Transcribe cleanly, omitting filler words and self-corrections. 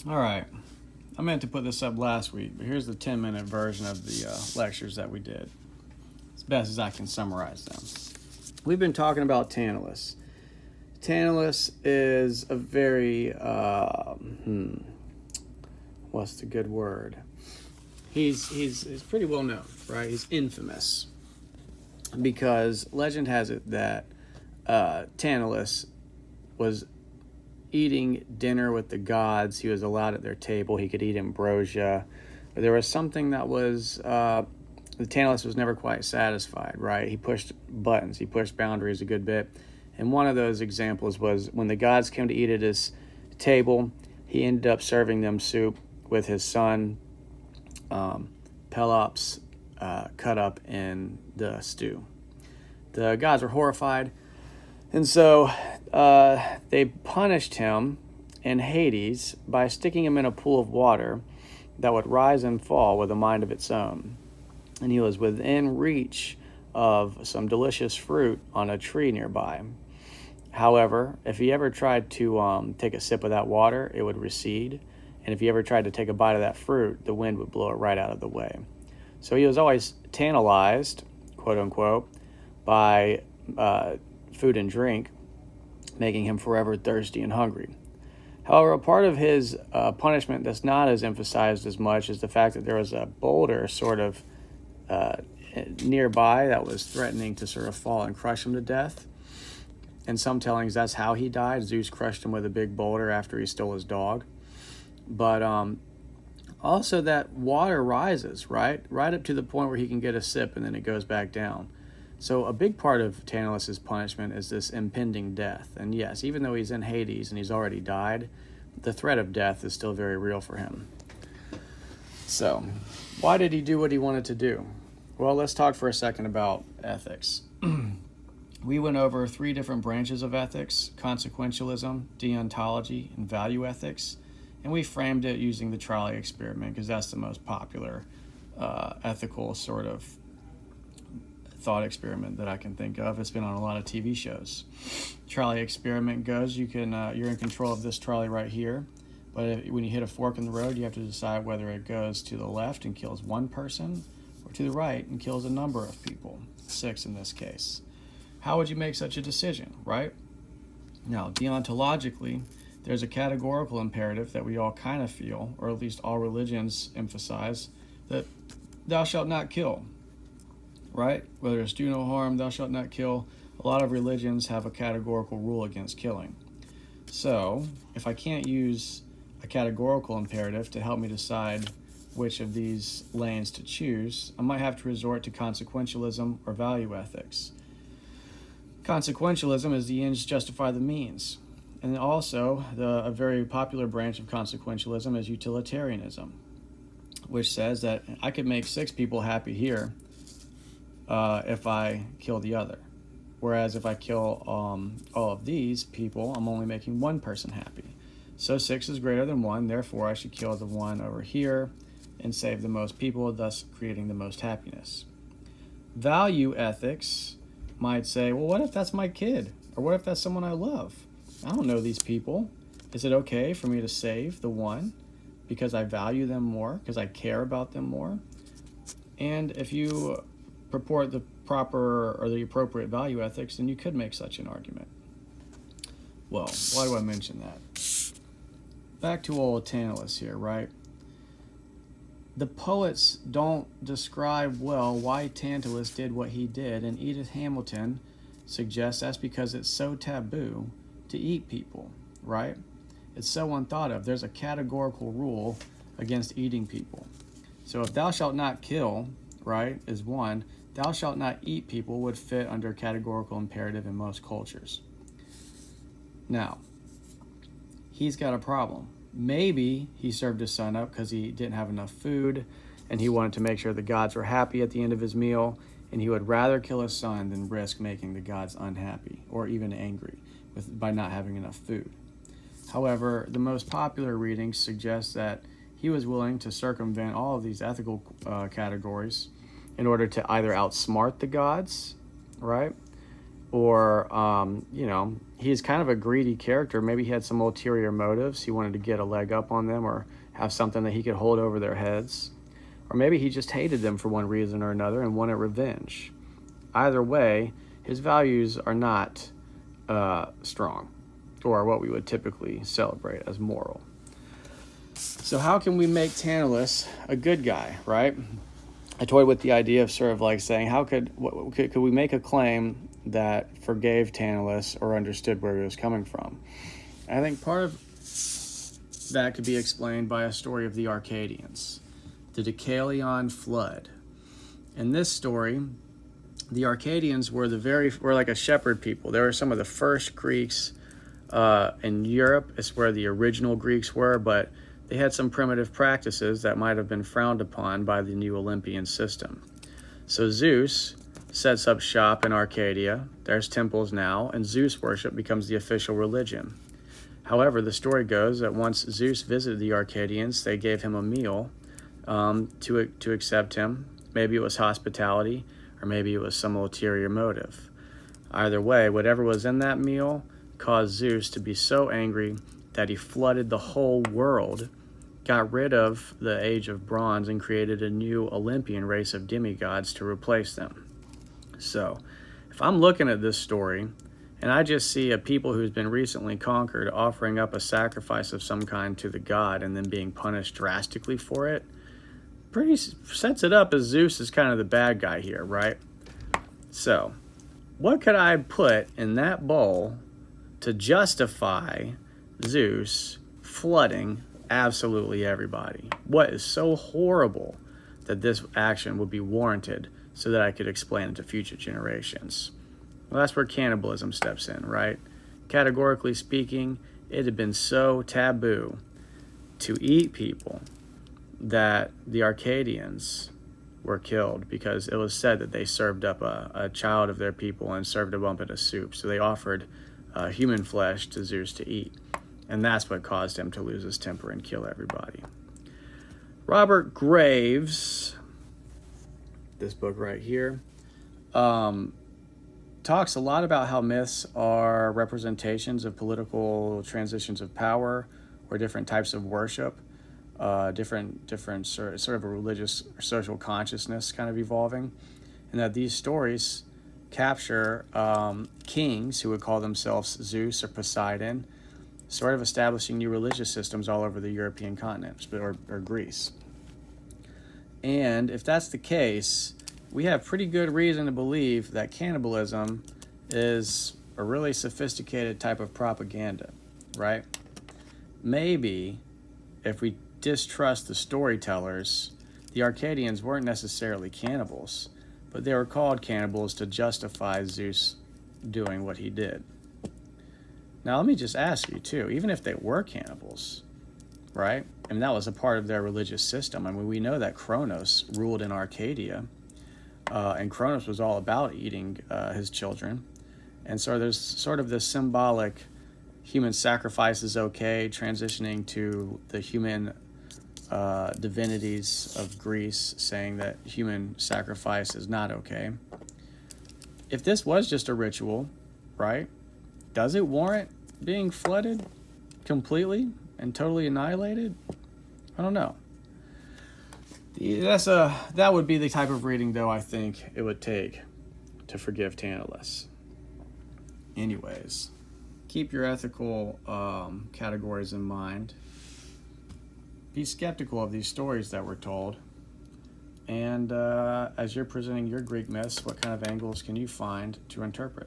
All right. I meant to put this up last week, but here's the 10-minute version of the lectures that we did, as best as I can summarize them. We've been talking about Tantalus. Tantalus is a very, what's the good word? He's pretty well known, right? He's infamous because legend has it that Tantalus was eating dinner with the gods. He was allowed at their table. He could eat ambrosia. But there was something that was, the Tantalus was never quite satisfied, right? He pushed buttons. He pushed boundaries a good bit. And one of those examples was when the gods came to eat at his table, he ended up serving them soup with his son, Pelops, cut up in the stew. The gods were horrified. And so they punished him in Hades by sticking him in a pool of water that would rise and fall with a mind of its own. And he was within reach of some delicious fruit on a tree nearby. However, if he ever tried to take a sip of that water, it would recede. And if he ever tried to take a bite of that fruit, the wind would blow it right out of the way. So he was always tantalized, quote unquote, by food and drink, making him forever thirsty and hungry. However, a part of his punishment that's not as emphasized as much is the fact that there was a boulder sort of nearby that was threatening to sort of fall and crush him to death. And some tellings that's how he died. Zeus crushed him with a big boulder after he stole his dog. But also that water rises, right up to the point where he can get a sip and then it goes back down. So a big part of Tantalus' punishment is this impending death. And yes, even though he's in Hades and he's already died, the threat of death is still very real for him. So why did he do what he wanted to do? Well, let's talk for a second about ethics. We went over 3 different branches of ethics: consequentialism, deontology, and value ethics. And we framed it using the trolley experiment because that's the most popular ethical sort of thought experiment that I can think of. It's been on a lot of TV shows. Trolley experiment goes, you're in control of this trolley right here, but when you hit a fork in the road, you have to decide whether it goes to the left and kills one person or to the right and kills a number of people, 6 in this case. How would you make such a decision, right? Now, deontologically, there's a categorical imperative that we all kind of feel, or at least all religions emphasize, that thou shalt not kill, right? Whether it's do no harm, thou shalt not kill. A lot of religions have a categorical rule against killing. So, if I can't use a categorical imperative to help me decide which of these lanes to choose, I might have to resort to consequentialism or value ethics. Consequentialism is the ends justify the means. And also, a very popular branch of consequentialism is utilitarianism, which says that I could make 6 people happy here if I kill the other. Whereas if I kill all of these people, I'm only making 1 person happy. So 6 is greater than 1, therefore I should kill the one over here and save the most people, thus creating the most happiness. Value ethics might say, well, what if that's my kid? Or what if that's someone I love? I don't know these people. Is it okay for me to save the one because I value them more, because I care about them more? And if you purport the proper or the appropriate value ethics, then you could make such an argument. Well, why do I mention that? Back to old Tantalus here, right? The poets don't describe well why Tantalus did what he did, and Edith Hamilton suggests that's because it's so taboo to eat people, right? It's so unthought of. There's a categorical rule against eating people. So if thou shalt not kill, right, is one, thou shalt not eat people would fit under categorical imperative in most cultures. Now, he's got a problem. Maybe he served his son up because he didn't have enough food and he wanted to make sure the gods were happy at the end of his meal, and he would rather kill his son than risk making the gods unhappy or even angry by not having enough food. However, the most popular readings suggest that he was willing to circumvent all of these ethical categories in order to either outsmart the gods, right? Or, he's kind of a greedy character. Maybe he had some ulterior motives. He wanted to get a leg up on them or have something that he could hold over their heads. Or maybe he just hated them for one reason or another and wanted revenge. Either way, his values are not strong, or what we would typically celebrate as moral. So how can we make Tantalus a good guy, right? I toyed with the idea of sort of like saying, how could we make a claim that forgave Tantalus or understood where he was coming from? And I think part of that could be explained by a story of the Arcadians, the Deucalion flood. In this story, the Arcadians were like a shepherd people. They were some of the first Greeks in Europe. It's where the original Greeks were, but they had some primitive practices that might have been frowned upon by the new Olympian system. So Zeus sets up shop in Arcadia. There's temples now, and Zeus worship becomes the official religion. However, the story goes that once Zeus visited the Arcadians, they gave him a meal to accept him. Maybe it was hospitality, or maybe it was some ulterior motive. Either way, whatever was in that meal caused Zeus to be so angry that he flooded the whole world, got rid of the age of bronze, and created a new Olympian race of demigods to replace them. So, if I'm looking at this story, and I just see a people who's been recently conquered offering up a sacrifice of some kind to the god and then being punished drastically for it, pretty sets it up as Zeus is kind of the bad guy here, right? So, what could I put in that bowl to justify Zeus flooding absolutely everybody? What is so horrible that this action would be warranted so that I could explain it to future generations? Well, that's where cannibalism steps in, right? Categorically speaking, it had been so taboo to eat people that the Arcadians were killed because it was said that they served up a child of their people and served a bump in a soup. So they offered human flesh to Zeus to eat. And that's what caused him to lose his temper and kill everybody. Robert Graves, this book right here, talks a lot about how myths are representations of political transitions of power or different types of worship, different sort of a religious or social consciousness kind of evolving, and that these stories capture kings who would call themselves Zeus or Poseidon, sort of establishing new religious systems all over the European continent, or Greece. And if that's the case, we have pretty good reason to believe that cannibalism is a really sophisticated type of propaganda, right? Maybe if we distrust the storytellers, the Arcadians weren't necessarily cannibals, but they were called cannibals to justify Zeus doing what he did. Now, let me just ask you, too, even if they were cannibals, right? I mean, that was a part of their religious system. I mean, we know that Kronos ruled in Arcadia, and Kronos was all about eating his children. And so there's sort of this symbolic human sacrifice is okay, transitioning to the human divinities of Greece, saying that human sacrifice is not okay. If this was just a ritual, right, does it warrant being flooded completely and totally annihilated? I don't know. That would be the type of reading, though, I think it would take to forgive Tantalus. Anyways, keep your ethical categories in mind. Be skeptical of these stories that were told. And as you're presenting your Greek myths, what kind of angles can you find to interpret?